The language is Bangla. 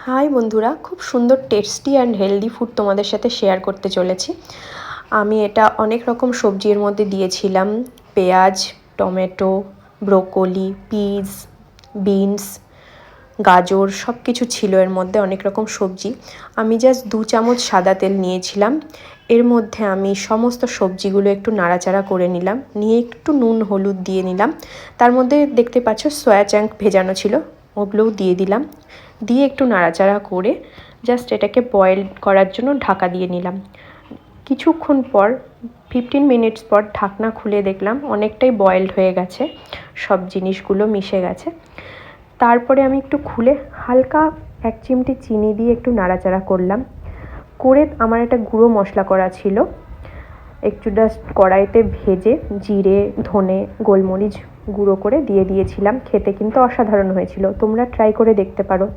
হাই বন্ধুরা, খুব সুন্দর টেস্টি অ্যান্ড হেলদি ফুড তোমাদের সাথে শেয়ার করতে চলেছি। আমি এটা অনেক রকম সবজির মধ্যে দিয়েছিলাম। পেঁয়াজ, টমেটো, ব্রোকলি, পিস, বিনস, গাজর সব কিছু ছিল এর মধ্যে, অনেক রকম সবজি। আমি জাস্ট 2 চামচ সাদা তেল নিয়েছিলাম। এর মধ্যে আমি সমস্ত সবজিগুলো একটু নাড়াচাড়া করে নিলাম, নিয়ে একটু নুন হলুদ দিয়ে নিলাম। তার মধ্যে দেখতে পাচ্ছ সয়া চাংক ভেজানো ছিল, ওগুলোও দিয়ে দিলাম। দিয়ে একটু নাড়াচাড়া করে জাস্ট এটাকে বয়েল করার জন্য ঢাকা দিয়ে নিলাম। কিছুক্ষণ পর 15 মিনিটস পর ঢাকনা খুলে দেখলাম অনেকটাই বয়েলড হয়ে গেছে, সব জিনিসগুলো মিশে গেছে। তারপরে আমি একটু খুলে হালকা 1 চিমটি চিনি দিয়ে একটু নাড়াচাড়া করলাম। করে আমার একটা গুঁড়ো মশলা করা ছিল, একটু জাস্ট কড়াইতে ভেজে জিরে, ধনে, গোলমরিচ গুঁড়ো করে দিয়ে দিয়েছিলাম। খেতে কিন্তু অসাধারণ হয়েছিল, তোমরা ট্রাই করে দেখতে পারো।